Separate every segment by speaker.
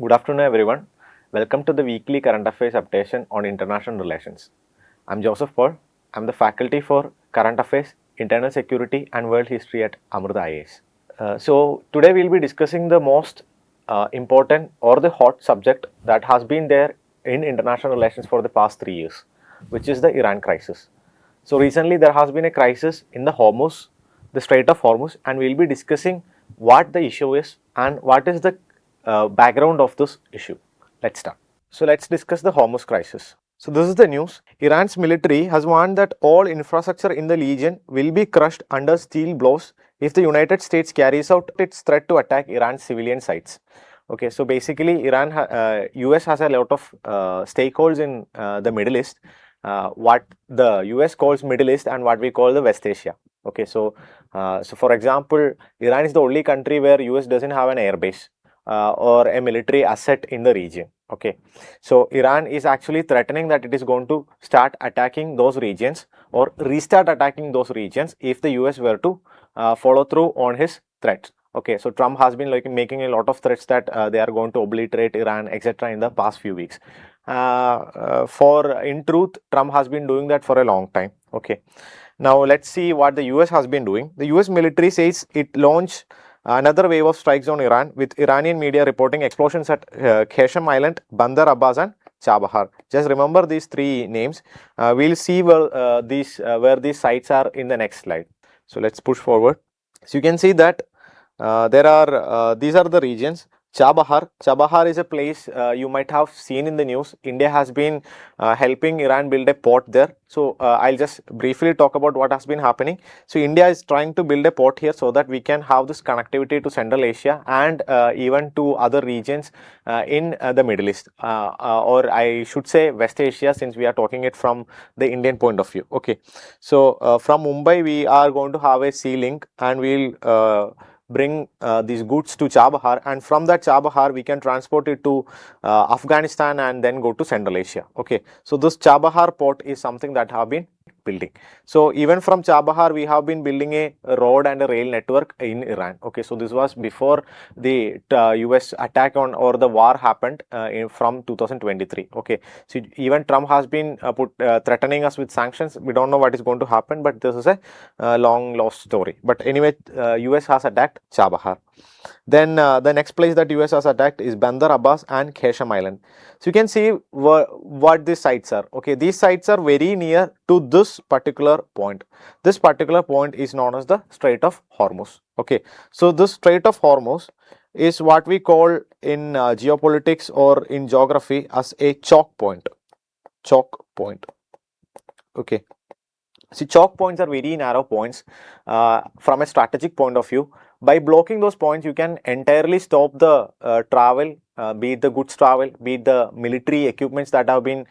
Speaker 1: Good afternoon, everyone. Welcome to the weekly current affairs updation on international relations. I'm Joseph Paul. I'm the faculty for current affairs, internal security, and world history at Amrita IAS. So today we'll be discussing the most important or the hot subject that has been there in international relations for the past 3 years, which is the Iran crisis. So recently there has been a crisis in the Hormuz, the Strait of Hormuz, and we'll be discussing what the issue is and what is the background of this issue. Let's start. So let's discuss the Hormuz crisis. So this is the news. Iran's military has warned that all infrastructure in the region will be crushed under steel blows if the United States carries out its threat to attack Iran's civilian sites. Okay, so basically US has a lot of stakeholders in the Middle East, what the US calls Middle East and what we call the West Asia. Okay, so for example, Iran is the only country where US doesn't have an airbase or a military asset in the region. Okay, so Iran is actually threatening that it is going to start attacking those regions or restart attacking those regions if the US were to follow through on his threats. Okay, so Trump has been making a lot of threats that they are going to obliterate Iran, etc. in the past few weeks. In truth, Trump has been doing that for a long time. Okay, now let's see what the US has been doing. The US military says it launched another wave of strikes on Iran, with Iranian media reporting explosions at Qasem Island, Bandar Abbas and Chabahar. Just remember these three names. We'll see where these sites are in the next slide. So let's push forward. So you can see that these are the regions. Chabahar is a place you might have seen in the news. India has been helping Iran build a port there. So I'll just briefly talk about what has been happening. So India is trying to build a port here so that we can have this connectivity to Central Asia and even to other regions in the Middle East, or I should say West Asia, since we are talking it from the Indian point of view. Okay, so from Mumbai we are going to have a sea link, and we'll bring these goods to Chabahar, and from that Chabahar we can transport it to Afghanistan and then go to Central Asia. Okay, so this Chabahar port is something that have been building. So even from Chabahar we have been building a road and a rail network in Iran. Okay, so this was before the US attack on or the war happened from 2023. Okay, so even Trump has been threatening us with sanctions. We don't know what is going to happen, but this is a long lost story. But anyway, US has attacked Chabahar. Then the next place that US has attacked is Bandar Abbas and Qasem Island. So you can see what these sites are. Okay, these sites are very near to this particular point. This particular point is known as the Strait of Hormuz. Okay, so this Strait of Hormuz is what we call in geopolitics or in geography as a choke point. Choke point. Okay. See, choke points are very narrow points from a strategic point of view. By blocking those points, you can entirely stop the travel, be it the goods travel, be it the military equipments that have been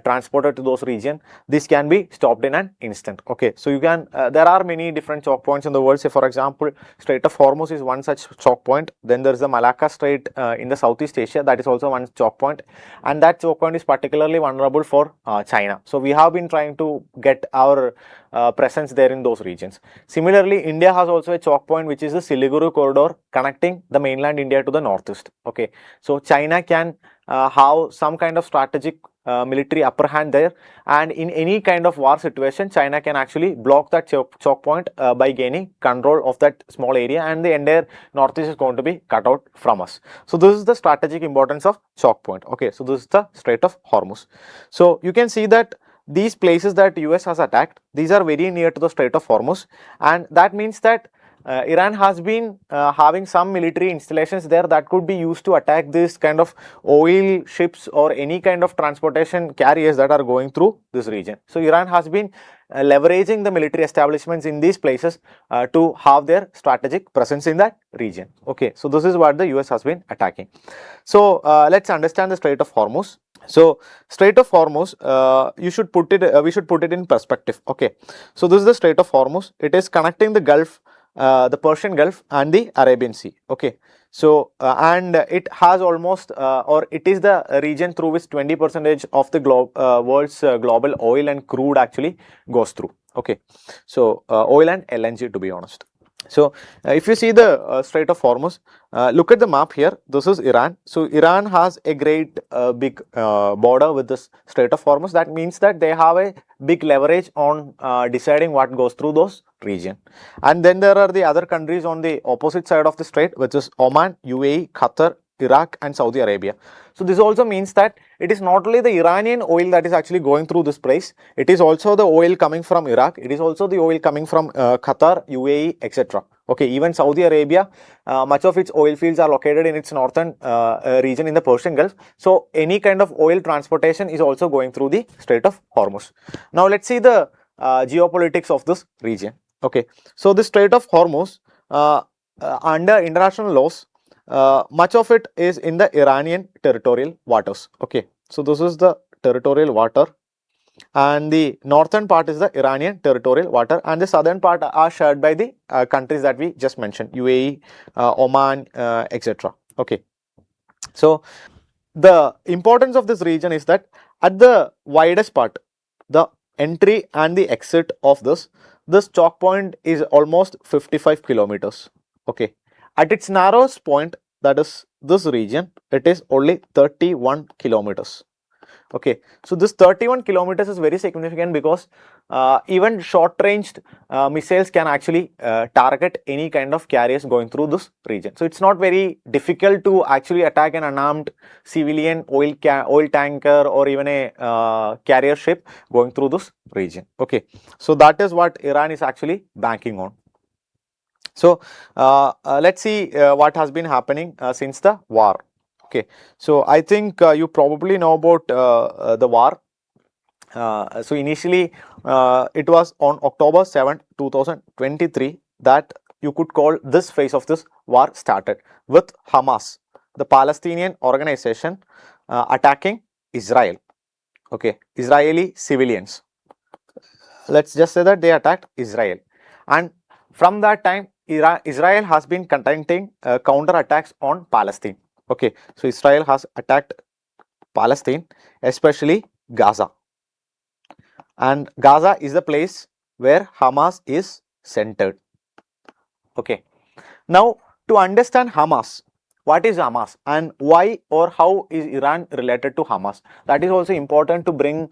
Speaker 1: transported to those regions. This can be stopped in an instant. Okay, so you can, there are many different choke points in the world. Say for example, Strait of Hormuz is one such choke point. Then there is the Malacca Strait in the Southeast Asia, that is also one choke point, and that choke point is particularly vulnerable for China. So we have been trying to get our presence there in those regions. Similarly, India has also a choke point, which is the Siliguri corridor connecting the mainland India to the northeast. Okay, so China can have some kind of strategic military upper hand there, and in any kind of war situation, China can actually block that choke point by gaining control of that small area, and the entire northeast is going to be cut out from us. So this is the strategic importance of choke point. Okay, so this is the Strait of Hormuz. So you can see that these places that US has attacked, these are very near to the Strait of Hormuz, and that means that Iran has been having some military installations there that could be used to attack this kind of oil ships or any kind of transportation carriers that are going through this region. So Iran has been leveraging the military establishments in these places to have their strategic presence in that region. Okay, so this is what the US has been attacking. So let's understand the Strait of Hormuz. So Strait of Hormuz, we should put it in perspective. Okay, so this is the Strait of Hormuz. It is connecting the Gulf, the Persian Gulf and the Arabian Sea. Okay, so and it has almost or it is the region through which 20% of the world's global oil and crude actually goes through. Okay, so oil and LNG, to be honest. So, if you see the Strait of Hormuz, look at the map here. This is Iran. So, Iran has a great big border with this Strait of Hormuz. That means that they have a big leverage on deciding what goes through those region. And then there are the other countries on the opposite side of the strait, which is Oman, UAE, Qatar, Iraq and Saudi Arabia. So, this also means that it is not only the Iranian oil that is actually going through this place, it is also the oil coming from Iraq, it is also the oil coming from Qatar, UAE, etc. Okay, even Saudi Arabia, much of its oil fields are located in its northern region in the Persian Gulf. So, any kind of oil transportation is also going through the Strait of Hormuz. Now, let's see the geopolitics of this region. Okay, so the Strait of Hormuz, under international laws, much of it is in the Iranian territorial waters. Okay, so this is the territorial water, and the northern part is the Iranian territorial water, and the southern part are shared by the countries that we just mentioned, UAE, Oman, etc. Okay, so the importance of this region is that at the widest part, the entry and the exit of this choke point is almost 55 kilometers. Okay, at its narrowest point, that is this region, it is only 31 kilometers. Okay, so this 31 kilometers is very significant because even short-ranged missiles can actually target any kind of carriers going through this region. So, it's not very difficult to actually attack an unarmed civilian oil tanker or even a carrier ship going through this region. Okay, so that is what Iran is actually banking on. So, let's see what has been happening since the war. Okay, so I think you probably know about the war. So, initially it was on October 7, 2023 that you could call this phase of this war started with Hamas, the Palestinian organization, attacking Israel. Okay, Israeli civilians. Let's just say that they attacked Israel, and from that time Israel has been conducting counter attacks on Palestine. Okay, so Israel has attacked Palestine, especially Gaza, and Gaza is the place where Hamas is centered. Okay, now to understand Hamas, what is Hamas and why or how is Iran related to Hamas? That is also important to bring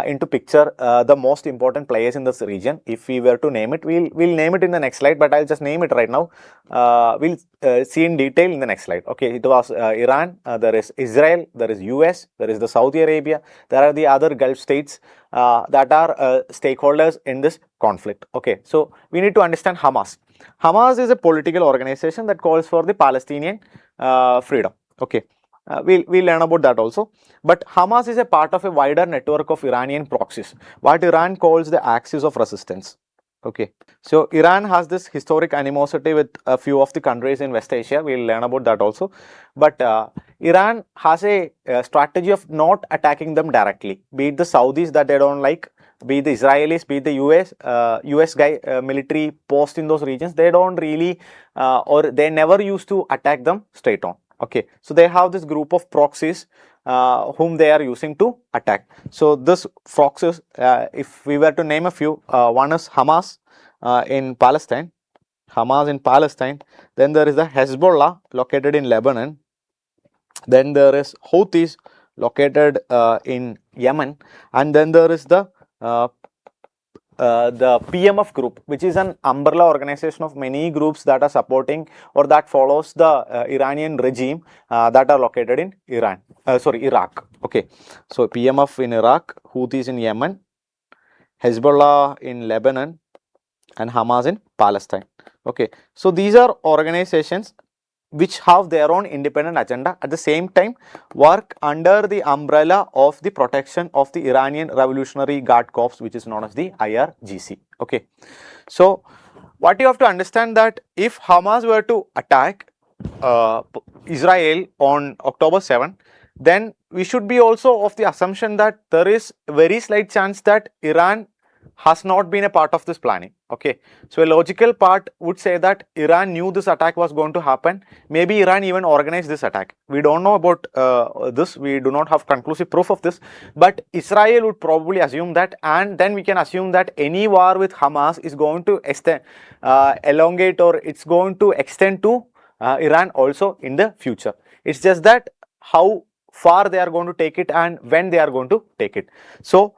Speaker 1: into picture the most important players in this region. If we were to name it, we'll name it in the next slide, but I'll just name it right now. We'll see in detail in the next slide. Okay, it was Iran, there is Israel, there is US, there is the Saudi Arabia, there are the other Gulf states that are stakeholders in this conflict. Okay, so we need to understand Hamas. Hamas is a political organization that calls for the Palestinian freedom. Okay, we'll learn about that also. But Hamas is a part of a wider network of Iranian proxies, what Iran calls the axis of resistance. Okay, so Iran has this historic animosity with a few of the countries in West Asia. We'll learn about that also. But Iran has a strategy of not attacking them directly, be it the Saudis that they don't like, be it the Israelis, be it the US military post in those regions. They don't really or they never used to attack them straight on. Okay, so they have this group of proxies whom they are using to attack. So this proxies, if we were to name a few, one is Hamas in Palestine, then there is the Hezbollah located in Lebanon, then there is Houthis located in Yemen, and then there is the PMF group, which is an umbrella organization of many groups that are supporting or that follows the Iranian regime that are located in Iraq. Okay, so PMF in Iraq, Houthis in Yemen, Hezbollah in Lebanon, and Hamas in Palestine. Okay, so these are organizations which have their own independent agenda, at the same time work under the umbrella of the protection of the Iranian Revolutionary Guard Corps, which is known as the IRGC. Okay, so what you have to understand that if Hamas were to attack Israel on October 7, then we should be also of the assumption that there is very slight chance that Iran has not been a part of this planning. Okay, so a logical part would say that Iran knew this attack was going to happen. Maybe Iran even organized this attack. We don't know about this. We do not have conclusive proof of this. But Israel would probably assume that, and then we can assume that any war with Hamas is going to extend, elongate, or it's going to extend to Iran also in the future. It's just that how far they are going to take it and when they are going to take it. So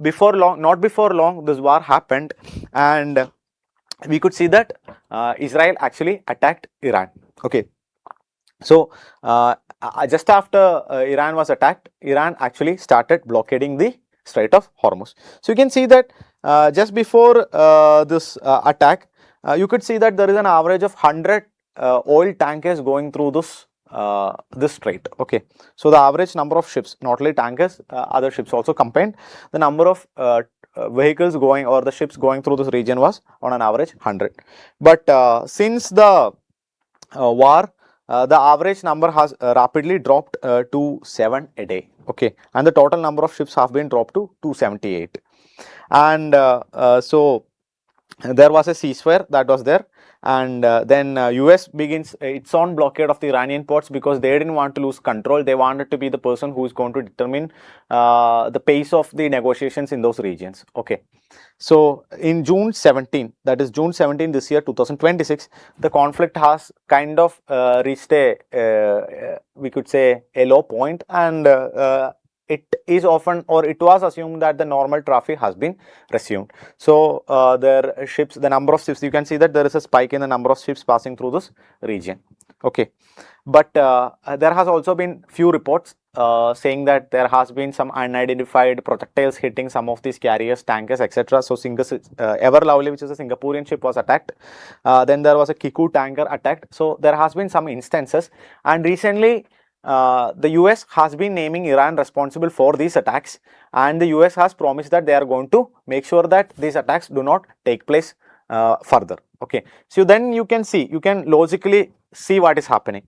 Speaker 1: before long, not before long, this war happened, and we could see that Israel actually attacked Iran. Okay, so just after Iran was attacked, Iran actually started blockading the Strait of Hormuz. So you can see that just before this attack, you could see that there is an average of 100 oil tankers going through this strait. Okay, so the average number of ships, not only tankers, other ships also combined, the number of vehicles going, or the ships going through this region, was on an average 100. But since the war, the average number has rapidly dropped to 7 a day. Okay, and the total number of ships have been dropped to 278. And so there was a ceasefire that was there, and then US begins its own blockade of the Iranian ports, because they didn't want to lose control. They wanted to be the person who is going to determine the pace of the negotiations in those regions. Okay, so in June 17, that is June 17 this year, 2026, the conflict has kind of reached a we could say a low point, and it is often, or it was assumed, that the normal traffic has been resumed. So their ships, the number of ships, you can see that there is a spike in the number of ships passing through this region. Okay, but there has also been few reports saying that there has been some unidentified projectiles hitting some of these carriers, tankers, etc. So Ever Lovely, which is a Singaporean ship, was attacked. Then there was a Kiku tanker attacked. So there has been some instances, and recently the US has been naming Iran responsible for these attacks, and the US has promised that they are going to make sure that these attacks do not take place further. Okay, so then you can logically see what is happening.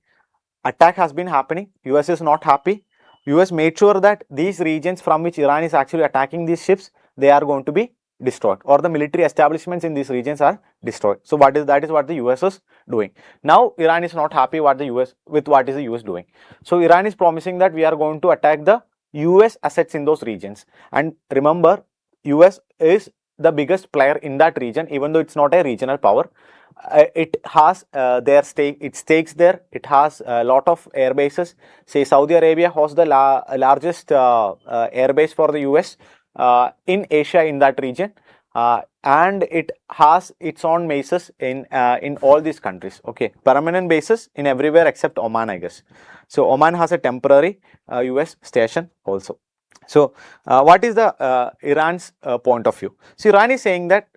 Speaker 1: Attack has been happening, US is not happy. US made sure that these regions from which Iran is actually attacking these ships, they are going to be destroyed, or the military establishments in these regions are destroyed. So that is what the US is doing. Now Iran is not happy with what is the US doing. So Iran is promising that we are going to attack the US assets in those regions. And remember, US is the biggest player in that region, even though it's not a regional power. It has their stakes there. It has a lot of air bases. Say Saudi Arabia hosts the largest air base for the US in Asia, in that region, and it has its own bases in all these countries. Okay, permanent bases in everywhere except Oman, I guess. So Oman has a temporary US station also. So what is the Iran's point of view? So Iran is saying that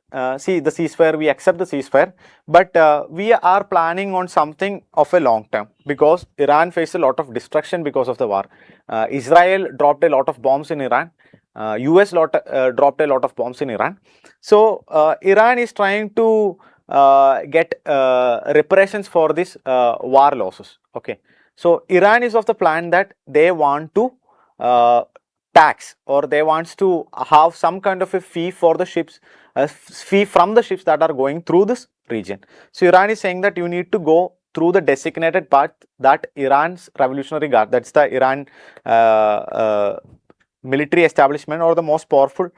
Speaker 1: see, the ceasefire, we accept the ceasefire, but we are planning on something of a long term, because Iran faced a lot of destruction because of the war. Israel dropped a lot of bombs in Iran. US dropped a lot of bombs in Iran. So Iran is trying to get reparations for this war losses. Okay, so Iran is of the plan that they want to tax, or they wants to have some kind of a fee for the ships, fee from the ships that are going through this region. So Iran is saying that you need to go through the designated path that Iran's Revolutionary Guard, that's the Iran military establishment, or the most powerful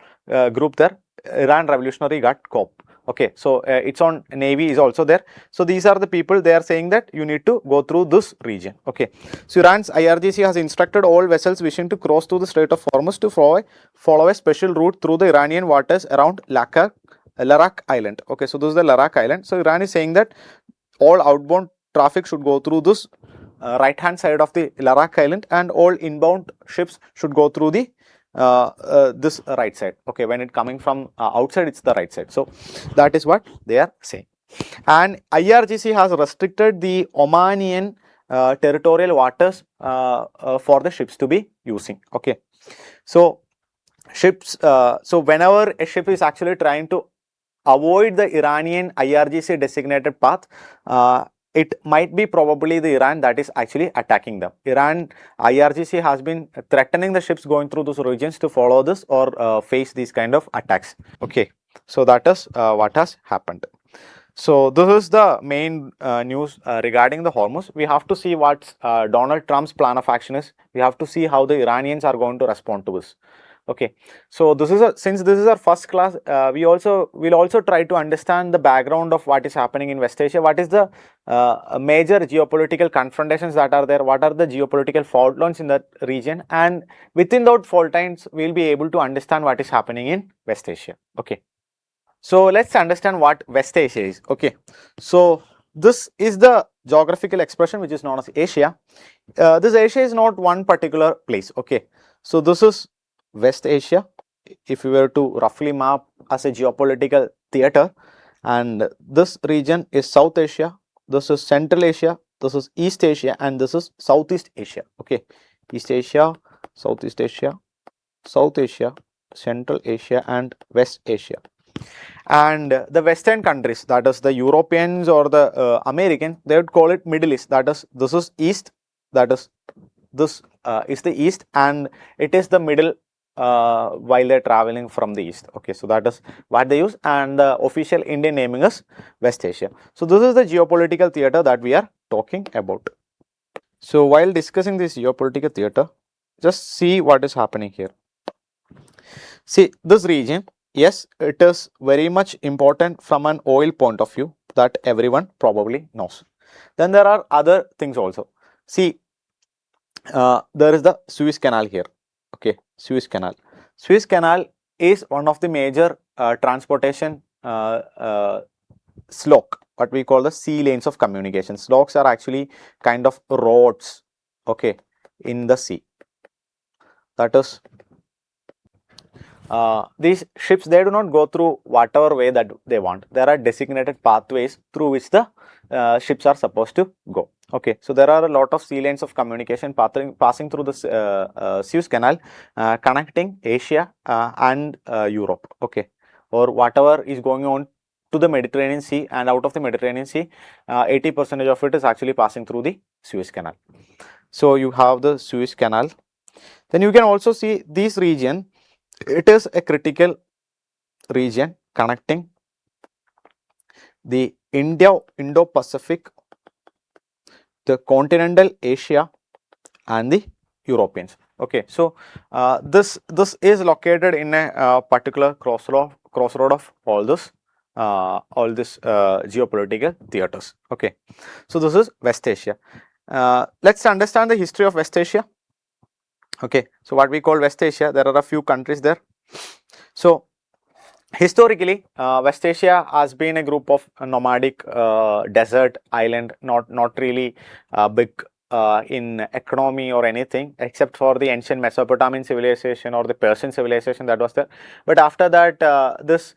Speaker 1: group there, Iran Revolutionary Guard Corps. Okay, so its own navy is also there. So these are the people, they are saying that you need to go through this region. Okay, so Iran's IRGC has instructed all vessels wishing to cross through the Strait of Hormuz to follow a special route through the Iranian waters around Larak Island. Okay, so this is the Larak Island. So Iran is saying that all outbound traffic should go through this right hand side of the Larak Island, and all inbound ships should go through the this right side. Okay, when it coming from outside, it's the right side. So that is what they are saying. And IRGC has restricted the Omanian territorial waters for the ships to be using. Okay, so ships, so whenever a ship is actually trying to avoid the Iranian IRGC designated path, it might be probably the Iran that is actually attacking them. Iran IRGC has been threatening the ships going through those regions to follow this or face these kind of attacks. Okay, so that is what has happened. So this is the main news regarding the Hormuz. We have to see what Donald Trump's plan of action is. We have to see how the Iranians are going to respond to this. Okay, so this is since this is our first class, we will also try to understand the background of what is happening in West Asia. What is the major geopolitical confrontations that are there? What are the geopolitical fault lines in that region? And within those fault lines, we will be able to understand what is happening in West Asia. Okay. So let's understand what West Asia is. Okay, so this is the geographical expression which is known as Asia. This Asia is not one particular place. Okay, so this is West Asia, if we were to roughly map as a geopolitical theater, and this region is South Asia, this is Central Asia, this is East Asia, and this is Southeast Asia. Okay, East Asia, Southeast Asia, South Asia, Central Asia, and West Asia. And the Western countries, that is the Europeans or the Americans, they would call it Middle East. That is, this is East, that is, this is the East, and it is the middle while they're traveling from the East. Okay, so that is what they use, and the official Indian naming is West Asia. So this is the geopolitical theater that we are talking about. So while discussing this geopolitical theater, just see what is happening here. See, this region, yes, it is very much important from an oil point of view that everyone probably knows. Then there are other things also. See, there is the Suez Canal here. Okay, Suez Canal. Suez Canal is one of the major transportation slope, what we call the sea lanes of communication. Slopes are actually kind of roads, okay, in the sea. That is, these ships, they do not go through whatever way that they want. There are designated pathways through which the ships are supposed to go. Okay, so there are a lot of sea lanes of communication passing through the Suez Canal, connecting Asia and Europe. Okay, or whatever is going on to the Mediterranean Sea, and out of the Mediterranean Sea, 80% of it is actually passing through the Suez Canal. So you have the Suez Canal. Then you can also see this region. It is a critical region connecting the Indo-Pacific, the continental Asia, and the Europeans. Okay, so this is located in a particular crossroad of all this geopolitical theaters. Okay, so this is West Asia. Let's understand the history of West Asia. Okay, so what we call West Asia, there are a few countries there. So historically, West Asia has been a group of nomadic desert island, not really big in economy or anything, except for the ancient Mesopotamian civilization or the Persian civilization that was there. But after that, this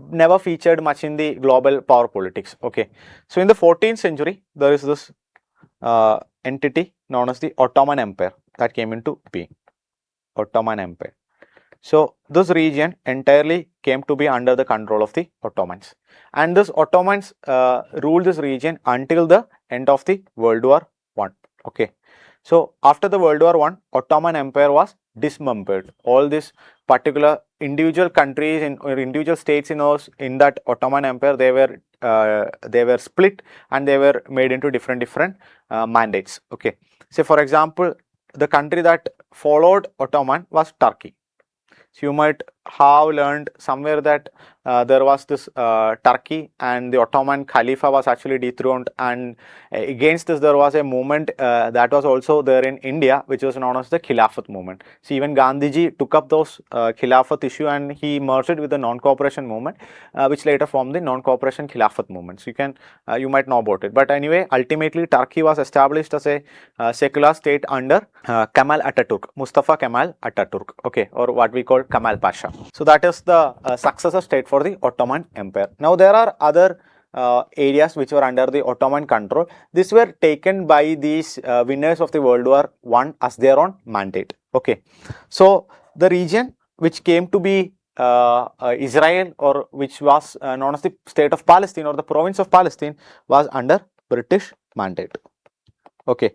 Speaker 1: never featured much in the global power politics. Okay, so in the 14th century, there is this entity known as the Ottoman Empire that came into being. Ottoman Empire. So this region entirely came to be under the control of the Ottomans, and this Ottomans ruled this region until the end of the World War I. Okay, so after the World War I, Ottoman Empire was dismembered. All these particular individual countries or individual states in that Ottoman Empire, they were split and they were made into different mandates. Okay, so for example, the country that followed Ottoman was Turkey. So you might have learned somewhere that there was this Turkey, and the Ottoman Khalifa was actually dethroned, and against this there was a movement that was also there in India, which was known as the Khilafat movement. So even Gandhiji took up those Khilafat issue and he merged it with the non-cooperation movement, which later formed the non-cooperation Khilafat movement. So you might know about it. But anyway, ultimately Turkey was established as a secular state under Kemal Atatürk, Mustafa Kemal Atatürk, okay, or what we call Kemal Pasha. So that is the successor state for the Ottoman Empire. Now there are other areas which were under the Ottoman control. These were taken by these winners of the World War I as their own mandate. Okay, so the region which came to be Israel, or which was known as the state of Palestine or the province of Palestine, was under British Mandate. Okay,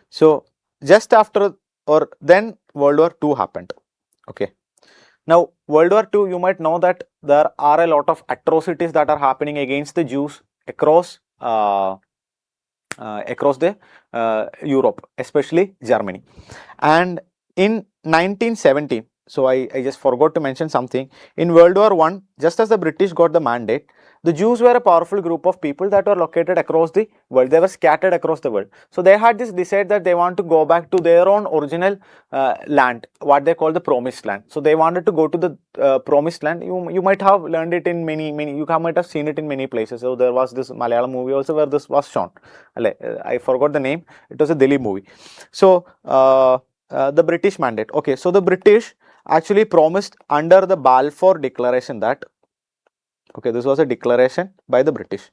Speaker 1: so just after or then World War II happened. Okay, now World War II, you might know that there are a lot of atrocities that are happening against the Jews across the Europe, especially Germany. And in 1917, so I just forgot to mention something. In World War I, just as the British got the mandate, the Jews were a powerful group of people that were located across the world. They were scattered across the world. So they had this decide that they want to go back to their own original land, what they call the promised land. So they wanted to go to the promised land. You might have learned it in many, you might have seen it in many places. So there was this Malayalam movie also where this was shown. I forgot the name. It was a Delhi movie. So the British mandate. Okay, so the British actually promised under the Balfour Declaration that, okay, this was a declaration by the British.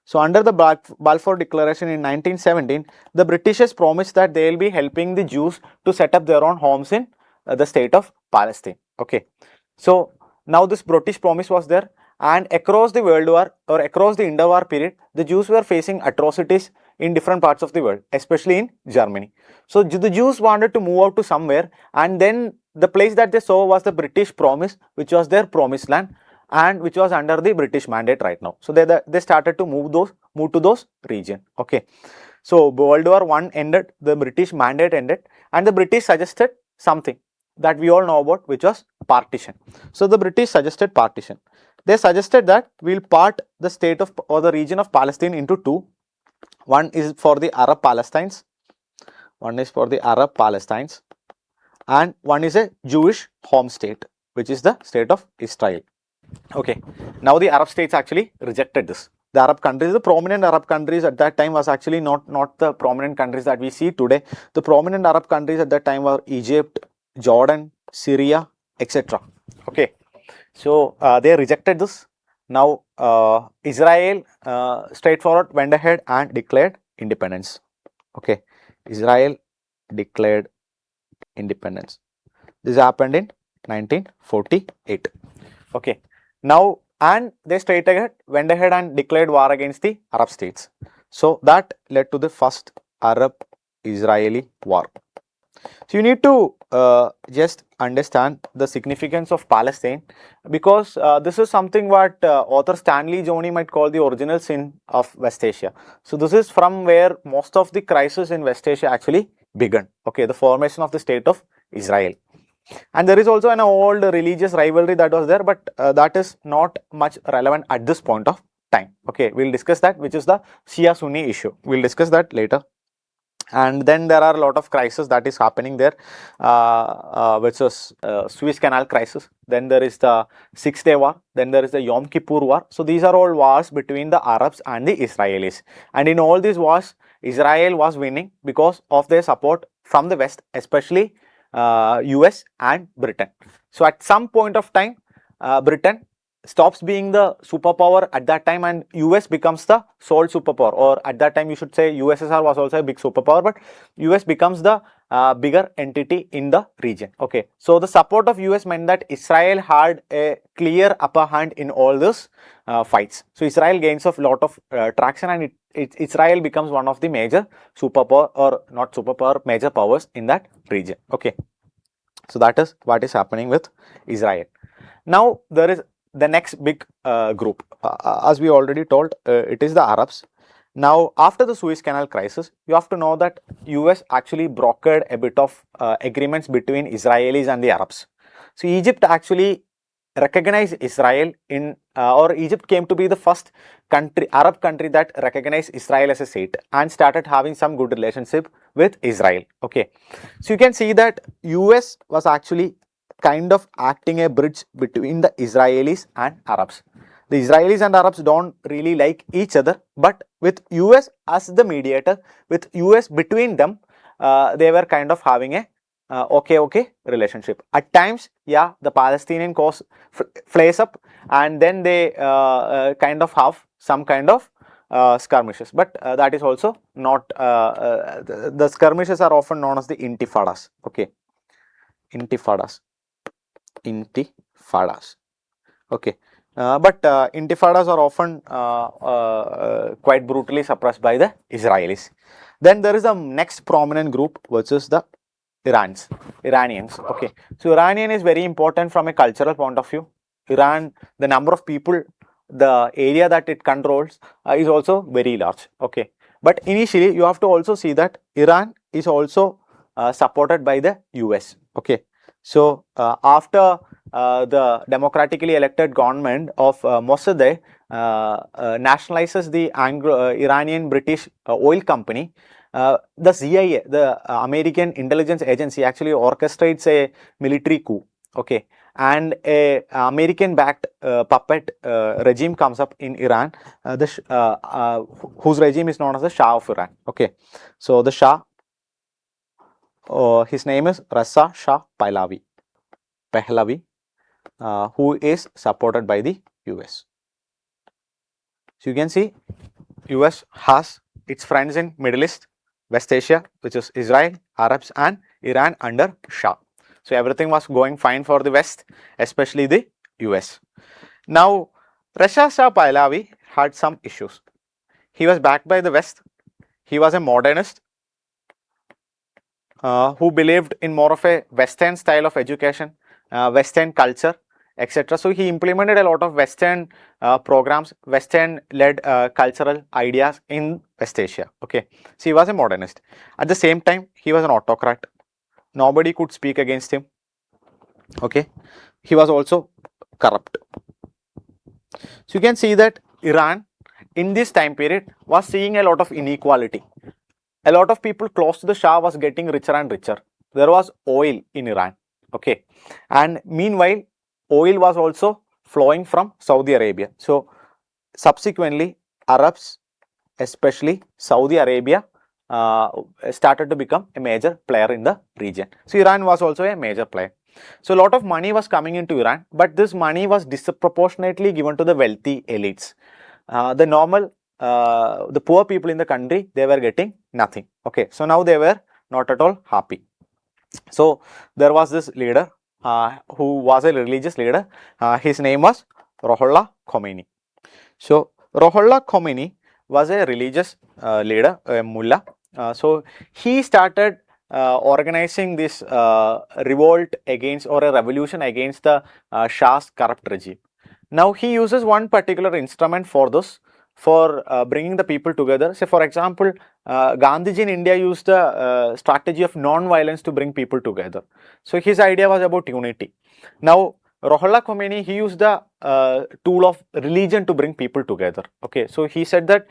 Speaker 1: So under the Balfour Declaration in 1917, the Britishers promised that they will be helping the Jews to set up their own homes in the state of Palestine. Okay, so now this British promise was there, and across the World War or across the interwar period, the Jews were facing atrocities in different parts of the world, especially in Germany. So the Jews wanted to move out to somewhere, and then the place that they saw was the British promise, which was their promised land and which was under the British mandate right now. So they started to move to those region. Okay, so World War I ended, the British mandate ended, and the British suggested something that we all know about, which was partition. So the British suggested partition. They suggested that we'll part the state of or the region of Palestine into two. One is for the Arab Palestines, and one is a Jewish home state, which is the state of Israel. Okay, now the Arab states actually rejected this. The Arab countries, the prominent Arab countries at that time was actually not the prominent countries that we see today. The prominent Arab countries at that time were Egypt, Jordan, Syria, etc. Okay, so they rejected this. Now Israel straightforward went ahead and declared independence. Okay, Israel declared independence. This happened in 1948. Okay, now and they straight ahead went ahead and declared war against the Arab states. So that led to the first Arab-Israeli war. So you need to just understand the significance of Palestine, because this is something what author Stanley Johnny might call the original sin of West Asia. So this is from where most of the crisis in West Asia actually began. Okay, the formation of the state of Israel. And there is also an old religious rivalry that was there, but that is not much relevant at this point of time. Okay, we'll discuss that, which is the Shia-Sunni issue. We'll discuss that later. And then there are a lot of crises that is happening there, which is Suez Canal crisis. Then there is the 6-day war. Then there is the Yom Kippur war. So these are all wars between the Arabs and the Israelis. And in all these wars, Israel was winning because of their support from the West, especially US and Britain. So at some point of time, Britain stops being the superpower at that time, and US becomes the sole superpower, or at that time you should say USSR was also a big superpower, but US becomes the bigger entity in the region. Okay, so the support of US meant that Israel had a clear upper hand in all these fights. So Israel gains a lot of traction, and Israel becomes one of the major superpower, or not superpower, major powers in that region. Okay, so that is what is happening with Israel. Now there is the next big group, as we already told, it is the Arabs. Now after the Suez Canal crisis, you have to know that US actually brokered a bit of agreements between Israelis and the Arabs. So Egypt actually recognized Israel in or Egypt came to be the first country, Arab country, that recognized Israel as a state and started having some good relationship with Israel. Okay, so you can see that US was actually kind of acting a bridge between the Israelis and Arabs. The Israelis and Arabs don't really like each other, but with US as the mediator, with US between them, they were kind of having a okay relationship. At times, yeah, the Palestinian cause flares up, and then they kind of have some kind of skirmishes, but that is also not, the skirmishes are often known as the intifadas. Okay, intifadas. Okay, but intifadas are often quite brutally suppressed by the Israelis. Then there is the next prominent group, which is the Iranians. Okay, so Iranian is very important from a cultural point of view. Iran, the number of people, the area that it controls is also very large. Okay, but initially you have to also see that Iran is also supported by the US. Okay, so after the democratically elected government of Mossadegh nationalizes the Iranian British oil company, the CIA, the American intelligence agency, actually orchestrates a military coup. Okay, and a American backed puppet regime comes up in Iran, whose regime is known as the Shah of Iran. Okay, so the Shah, his name is Reza Shah Pahlavi, who is supported by the US. So you can see US has its friends in Middle East, West Asia, which is Israel, Arabs and Iran under Shah. So everything was going fine for the West, especially the US. Now, Reza Shah Pahlavi had some issues. He was backed by the West. He was a modernist who believed in more of a Western style of education, Western culture, etc. So he implemented a lot of Western programs, Western-led cultural ideas in West Asia. Okay, so he was a modernist. At the same time, he was an autocrat. Nobody could speak against him. Okay, he was also corrupt. So you can see that Iran in this time period was seeing a lot of inequality. A lot of people close to the Shah was getting richer and richer. There was oil in Iran. Okay, and meanwhile oil was also flowing from Saudi Arabia. So subsequently Arabs, especially Saudi Arabia, started to become a major player in the region. So Iran was also a major player. So a lot of money was coming into Iran, but this money was disproportionately given to the wealthy elites. The poor people in the country, they were getting nothing. Okay, so now they were not at all happy. So there was this leader who was a religious leader. His name was Ruhollah Khomeini. So Ruhollah Khomeini was a religious leader, a mullah. So he started organizing this revolt against, or a revolution against, the Shah's corrupt regime. Now he uses one particular instrument for this, for bringing the people together. Say for example, Gandhiji in India used the strategy of non-violence to bring people together. So his idea was about unity. Now Ruhollah Khomeini, he used the tool of religion to bring people together. Okay, so he said that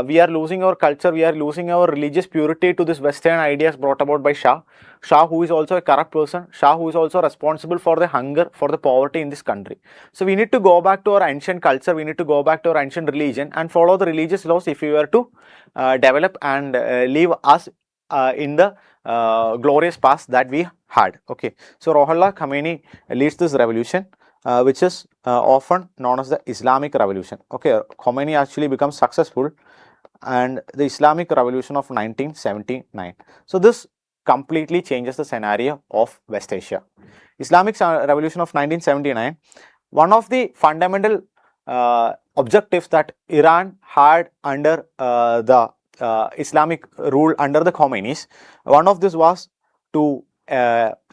Speaker 1: we are losing our culture, we are losing our religious purity to this Western ideas brought about by Shah. Shah, who is also a corrupt person, Shah, who is also responsible for the hunger, for the poverty in this country. So we need to go back to our ancient culture, we need to go back to our ancient religion and follow the religious laws if we were to develop and leave us in the glorious past that we had. Okay, so Ruhollah Khomeini leads this revolution, which is often known as the Islamic Revolution. Okay, Khomeini actually becomes successful, and the Islamic Revolution of 1979. So this completely changes the scenario of West Asia. Islamic Revolution of 1979. One of the fundamental objectives that Iran had under the Islamic rule under the Khomeinis, one of this was to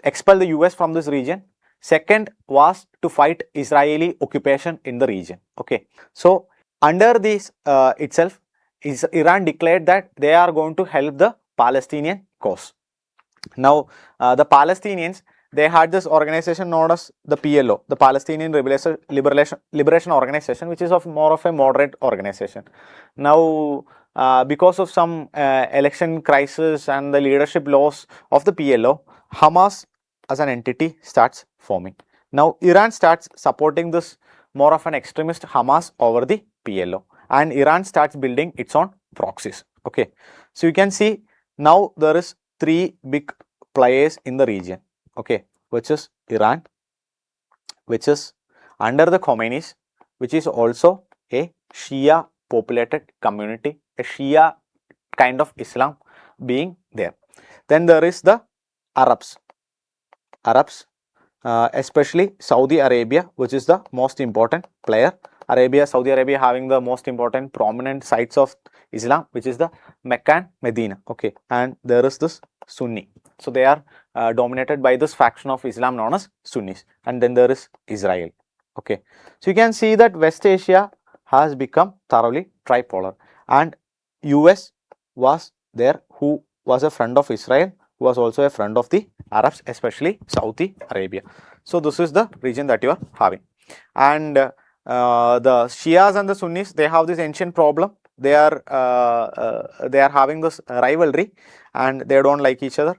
Speaker 1: expel the US from this region. Second was to fight Israeli occupation in the region. Okay, so under this itself, Iran declared that they are going to help the Palestinian cause. Now the Palestinians, they had this organization known as the PLO, the Palestinian Liberation Organization, which is more of a moderate organization. Now because of some election crisis and the leadership loss of the PLO, Hamas as an entity starts forming. Now Iran starts supporting this more of an extremist Hamas over the PLO, and Iran starts building its own proxies. Okay, so you can see now there is three big players in the region. Okay, which is Iran, which is under the Khomeinis, which is also a Shia populated community, a Shia kind of Islam being there. Then there is the Arabs, especially Saudi Arabia, which is the most important player. Saudi Arabia having the most important prominent sites of Islam, which is the Mecca and Medina. Okay, and there is this Sunni. So they are dominated by this faction of Islam known as Sunnis, and then there is Israel. Okay, so you can see that West Asia has become thoroughly tripolar, and US was there, who was a friend of Israel, who was also a friend of the Arabs, especially Saudi Arabia. So this is the region that you are having, and the Shias and the Sunnis, they have this ancient problem. They are having this rivalry, and they don't like each other.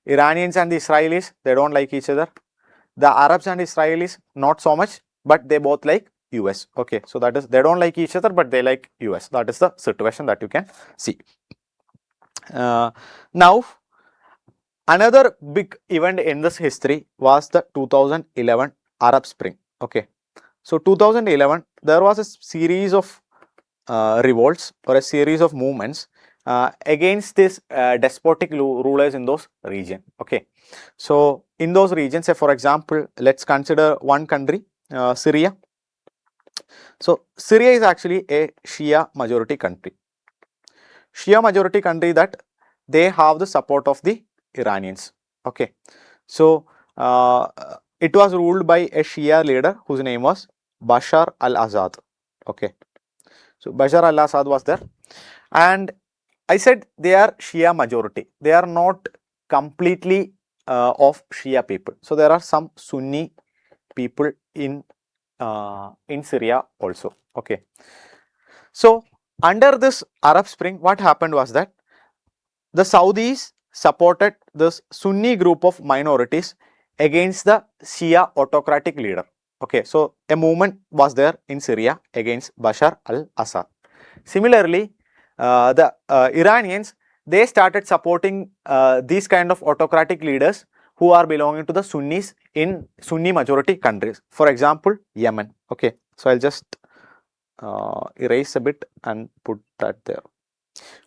Speaker 1: Iranians and the Israelis, they don't like each other. The Arabs and Israelis, not so much, but they both like US. Okay, so that is, they don't like each other, but they like US. That is the situation that you can see. Now, another big event in this history was the 2011 Arab Spring. Okay, so 2011, there was a series of revolts or a series of movements against these despotic rulers in those regions. Okay, so in those regions, say for example, let's consider one country, Syria. So Syria is actually a Shia majority country. Shia majority country that they have the support of the Iranians. Okay, so it was ruled by a Shia leader whose name was Bashar al-Assad. Okay, so Bashar al-Assad was there, and I said they are Shia majority. They are not completely of Shia people. So there are some Sunni people in Syria also. Okay, so under this Arab Spring, what happened was that the Saudis supported this Sunni group of minorities against the Shia autocratic leader. Okay, so a movement was there in Syria against Bashar al-Assad. Similarly, the Iranians, they started supporting these kind of autocratic leaders who are belonging to the Sunnis in Sunni majority countries. For example, Yemen. Okay, so I'll just erase a bit and put that there.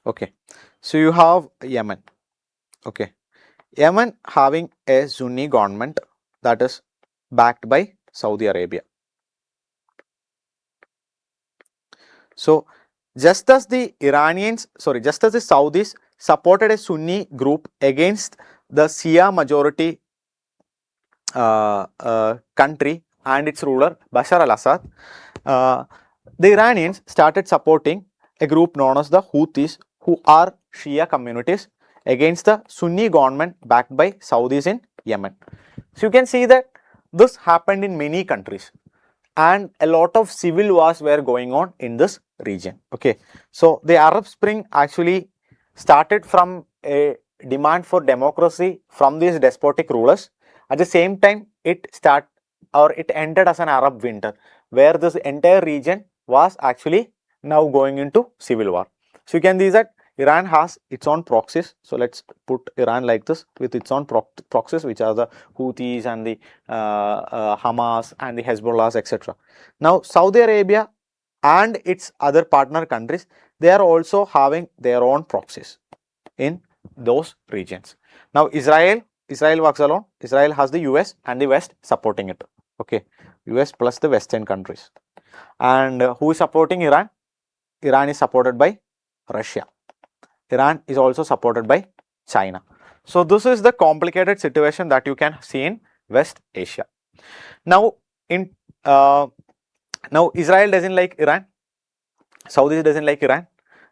Speaker 1: Okay, so you have Yemen. Okay, Yemen having a Sunni government that is backed by Saudi Arabia. So just as the Saudis supported a Sunni group against the Shia majority country and its ruler Bashar al-Assad, the Iranians started supporting a group known as the Houthis, who are Shia communities, against the Sunni government backed by Saudis in Yemen. So you can see that this happened in many countries, and a lot of civil wars were going on in this region. Okay, so the Arab Spring actually started from a demand for democracy from these despotic rulers. At the same time, it ended as an Arab winter, where this entire region was actually now going into civil war. So you can see that Iran has its own proxies. So let's put Iran like this, with its own proxies, which are the Houthis and the Hamas and the Hezbollah, etc. Now Saudi Arabia and its other partner countries, they are also having their own proxies in those regions. Now Israel works alone. Israel has the US and the West supporting it. Okay, US plus the Western countries. And who is supporting Iran? Iran is supported by Russia. Iran is also supported by China. So this is the complicated situation that you can see in West Asia. Now now Israel doesn't like Iran, Saudis doesn't like Iran,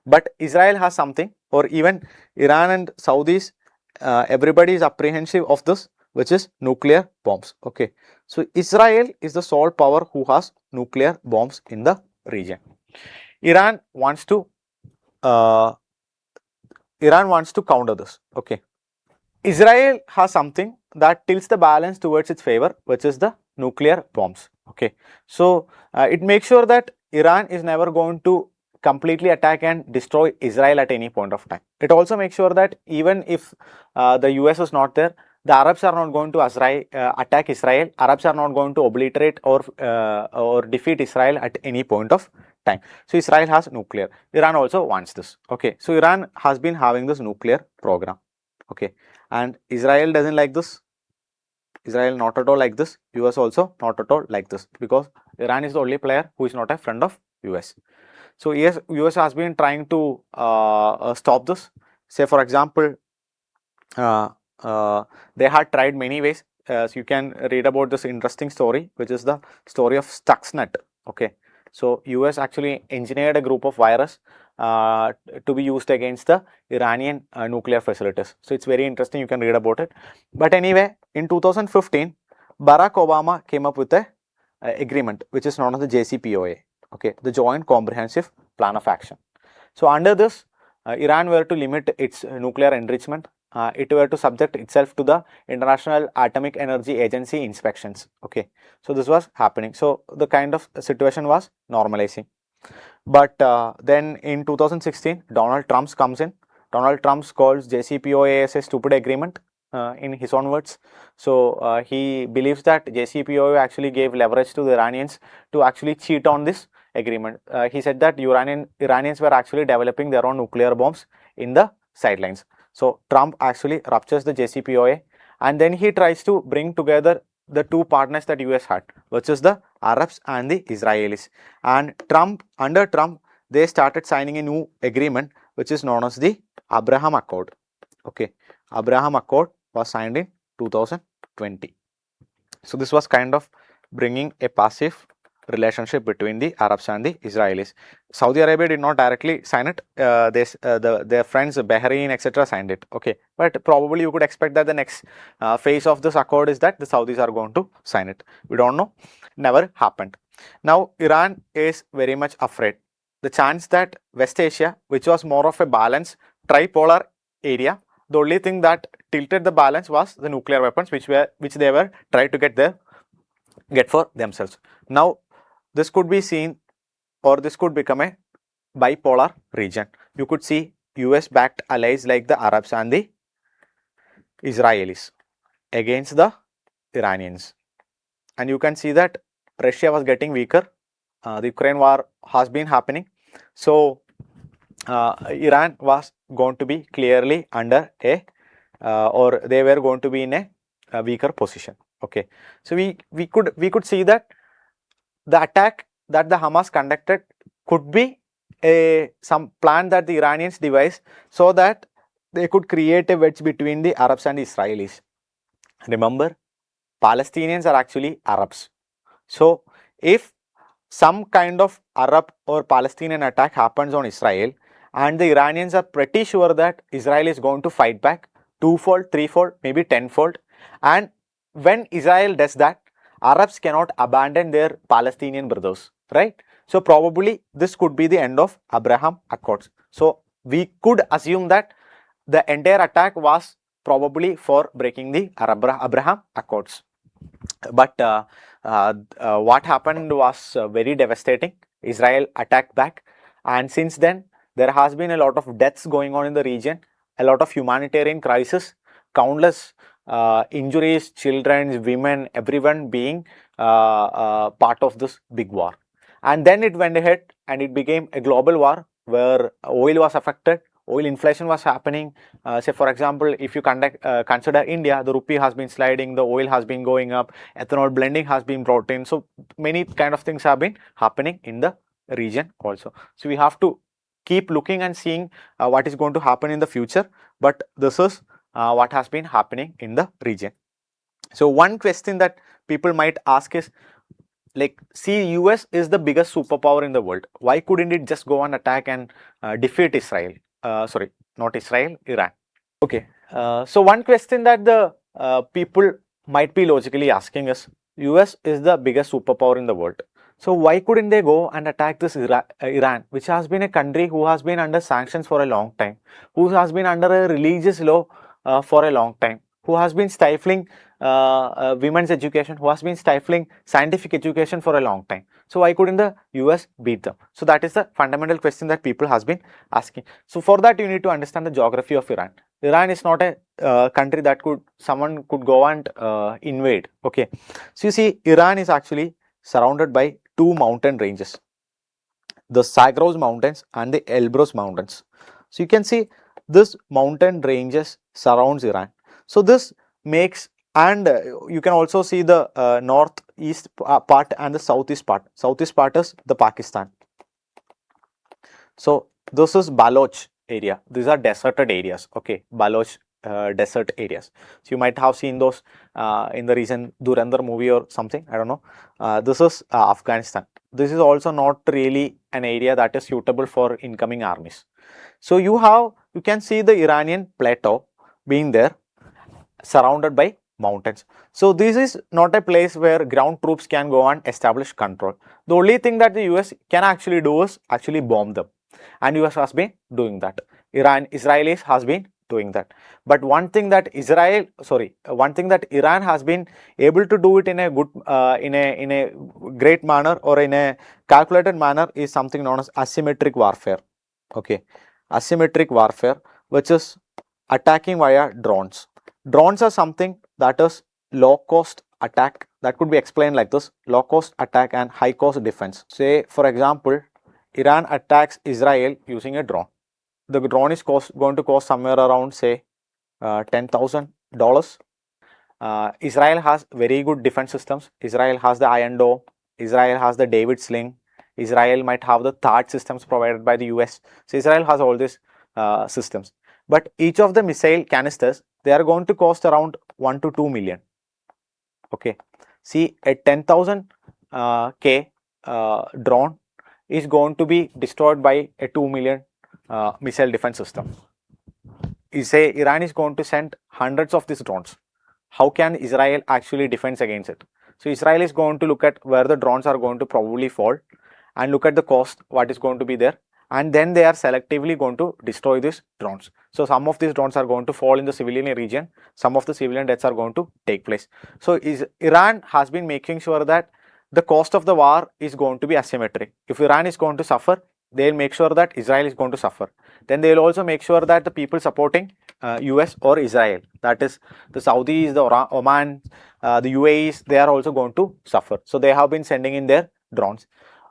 Speaker 1: but Israel has something, or even Iran and Saudis, everybody is apprehensive of this, which is nuclear bombs. Okay, so Israel is the sole power who has nuclear bombs in the region. Iran wants to counter this. Okay, Israel has something that tilts the balance towards its favor, which is the nuclear bombs. Okay, so it makes sure that Iran is never going to completely attack and destroy Israel at any point of time. It also makes sure that even if the US is not there, the Arabs are not going to attack Israel. Arabs are not going to obliterate or defeat Israel at any point of time. So Israel has nuclear. Iran also wants this. Okay, so Iran has been having this nuclear program. Okay, and Israel doesn't like this. Israel not at all like this, US also not at all like this, because Iran is the only player who is not a friend of US. So yes, US has been trying to stop this. Say for example, they had tried many ways. So you can read about this interesting story, which is the story of Stuxnet. Okay, so US actually engineered a group of virus to be used against the Iranian nuclear facilities. So it's very interesting, you can read about it. But anyway, in 2015, Barack Obama came up with a agreement which is known as the JCPOA, okay, the Joint Comprehensive Plan of Action. So under this, Iran were to limit its nuclear enrichment. It were to subject itself to the International Atomic Energy Agency inspections. Okay, so this was happening. So the kind of situation was normalizing. But then in 2016, Donald Trump comes in. Donald Trump calls JCPOA as a stupid agreement in his own words. So he believes that JCPOA actually gave leverage to the Iranians to actually cheat on this agreement. He said that Iranians were actually developing their own nuclear bombs in the sidelines. So Trump actually ruptures the JCPOA, and then he tries to bring together the two partners that US had, which is the Arabs and the Israelis. And under Trump, they started signing a new agreement, which is known as the Abraham Accord. Okay, Abraham Accord was signed in 2020. So this was kind of bringing a passive relationship between the Arabs and the Israelis. Saudi Arabia did not directly sign it. Their friends Bahrain, etc. signed it. Okay, but probably you could expect that the next phase of this accord is that the Saudis are going to sign it. We don't know. Never happened. Now Iran is very much afraid. The chance that West Asia, which was more of a balanced tripolar area, the only thing that tilted the balance was the nuclear weapons, which they were trying to get for themselves. Now this could be seen, or this could become a bipolar region. You could see US backed allies like the Arabs and the Israelis against the Iranians, and you can see that Russia was getting weaker. The Ukraine war has been happening, so Iran was going to be clearly under or they were going to be in a weaker position. Okay, so we could see that the attack that the Hamas conducted could be some plan that the Iranians devised so that they could create a wedge between the Arabs and the Israelis. Remember, Palestinians are actually Arabs. So if some kind of Arab or Palestinian attack happens on Israel, and the Iranians are pretty sure that Israel is going to fight back twofold, threefold, maybe tenfold, and when Israel does that, Arabs cannot abandon their Palestinian brothers, right? So probably this could be the end of Abraham Accords. So we could assume that the entire attack was probably for breaking the Abraham Accords. But what happened was very devastating. Israel attacked back, and since then there has been a lot of deaths going on in the region, a lot of humanitarian crisis, countless injuries, children, women, everyone being part of this big war. And then it went ahead and it became a global war where oil was affected, oil inflation was happening. Say for example, if you consider India, the rupee has been sliding, the oil has been going up, ethanol blending has been brought in. So many kind of things have been happening in the region also. So we have to keep looking and seeing what is going to happen in the future. But this is what has been happening in the region. So one question that people might ask is, like, see, US is the biggest superpower in the world. Why couldn't it just go and attack and defeat Israel? Sorry, not Israel, Iran. Okay, so one question that the people might be logically asking is, US is the biggest superpower in the world. So why couldn't they go and attack this Iran, which has been a country who has been under sanctions for a long time, who has been under a religious law for a long time, who has been stifling women's education, who has been stifling scientific education for a long time. So why couldn't the US beat them? So that is the fundamental question that people has been asking. So for that you need to understand the geography of Iran. Iran is not a country that someone could go and invade. Okay, so you see, Iran is actually surrounded by two mountain ranges, the Zagros Mountains and the Elbrus Mountains. So you can see this mountain ranges surrounds Iran. So this makes And you can also see the northeast part and the southeast part. Southeast part is the Pakistan. So this is Baloch area. These are deserted areas. Okay, Baloch desert areas. So you might have seen those in the recent Durandar movie or something. I don't know. This is Afghanistan. This is also not really an area that is suitable for incoming armies. So you can see the Iranian plateau being there, surrounded by mountains. So this is not a place where ground troops can go and establish control. The only thing that the US can actually do is actually bomb them, and US has been doing that. Israelis has been doing that. But one thing that Iran has been able to do it in a good, in a great manner or in a calculated manner is something known as asymmetric warfare. Okay, asymmetric warfare, which is attacking via drones. Drones are something that is low cost attack. That could be explained like this: low cost attack and high cost defense. Say for example, Iran attacks Israel using a drone. The drone is going to cost somewhere around say $10,000. Israel has very good defense systems. Israel has the Iron Dome. Israel has the David Sling. Israel might have the THAAD systems provided by the US. So Israel has all these systems. But each of the missile canisters, they are going to cost around 1 to 2 million. Okay. See, a 10,000 K drone is going to be destroyed by a 2 million missile defense system. Say Iran is going to send hundreds of these drones. How can Israel actually defend against it? So Israel is going to look at where the drones are going to probably fall and look at the cost, what is going to be there, and then they are selectively going to destroy these drones. So some of these drones are going to fall in the civilian region, some of the civilian deaths are going to take place. So Iran has been making sure that the cost of the war is going to be asymmetric. If Iran is going to suffer, they'll make sure that Israel is going to suffer. Then they'll also make sure that the people supporting US or Israel, that is the Saudis, the Oman, the UAEs, they are also going to suffer. So they have been sending in their drones.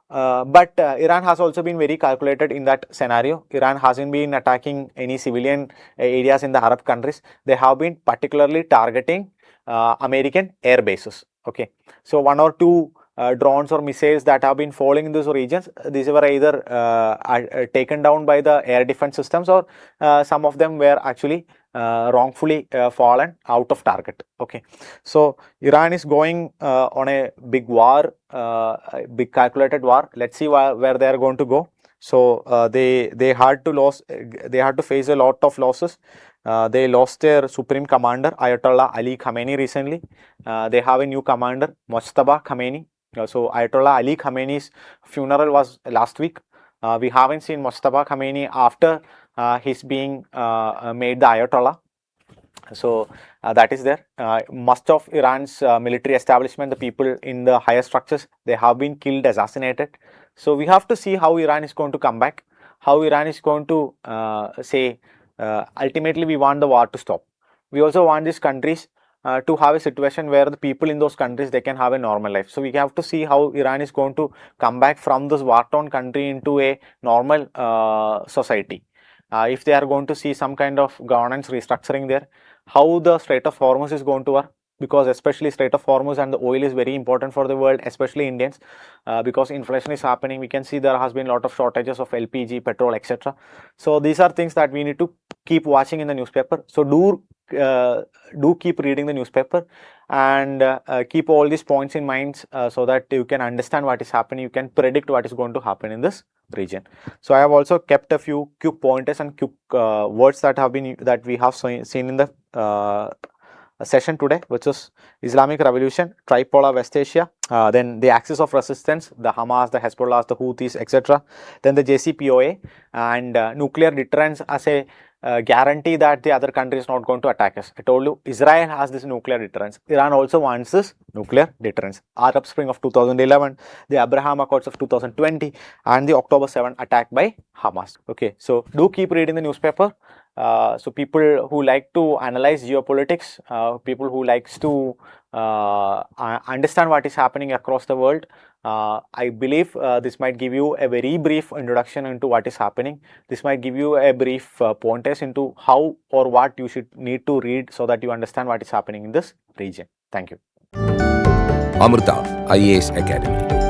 Speaker 1: But Iran has also been very calculated in that scenario. Iran hasn't been attacking any civilian areas in the Arab countries. They have been particularly targeting American air bases. Okay, so 1 or 2 drones or missiles that have been falling in those regions, these were either taken down by the air defense systems, or some of them were actually wrongfully fallen out of target. Okay, so Iran is going on a big war, big calculated war. Let's see where they are going to go. So they had to face a lot of losses. They lost their supreme commander Ayatollah Ali Khamenei recently. They have a new commander Mojtaba Khamenei. So Ayatollah Ali Khamenei's funeral was last week. We haven't seen Mojtaba Khamenei after he's being made the Ayatollah. So that is there. Most of Iran's military establishment, the people in the higher structures, they have been killed, assassinated. So we have to see how Iran is going to come back, how Iran is going to ultimately we want the war to stop. We also want these countries to have a situation where the people in those countries, they can have a normal life. So we have to see how Iran is going to come back from this war-torn country into a normal society. If they are going to see some kind of governance restructuring there, how the Strait of Hormuz is going to work, because especially Strait of Hormuz and the oil is very important for the world, especially Indians, because inflation is happening. We can see there has been a lot of shortages of LPG, petrol, etc. So these are things that we need to keep watching in the newspaper. So do keep reading the newspaper and keep all these points in mind so that you can understand what is happening. You can predict what is going to happen in this region. So I have also kept a few quick pointers and quick words that we have seen in the session today, which is Islamic Revolution, Tripolar West Asia, then the axis of resistance, the Hamas, the Hezbollah, the Houthis, etc. Then the JCPOA and nuclear deterrence as a guarantee that the other country is not going to attack us. I told you Israel has this nuclear deterrence. Iran also wants this nuclear deterrence. Arab Spring of 2011, the Abraham Accords of 2020, and the October 7 attack by Hamas. Okay, so do keep reading the newspaper So people who like to analyze geopolitics, people who likes to understand what is happening across the world, I believe this might give you a very brief introduction into what is happening. This might give you a brief pointers into how or what you should need to read so that you understand what is happening in this region. Thank you.
Speaker 2: Amrita IAS Academy.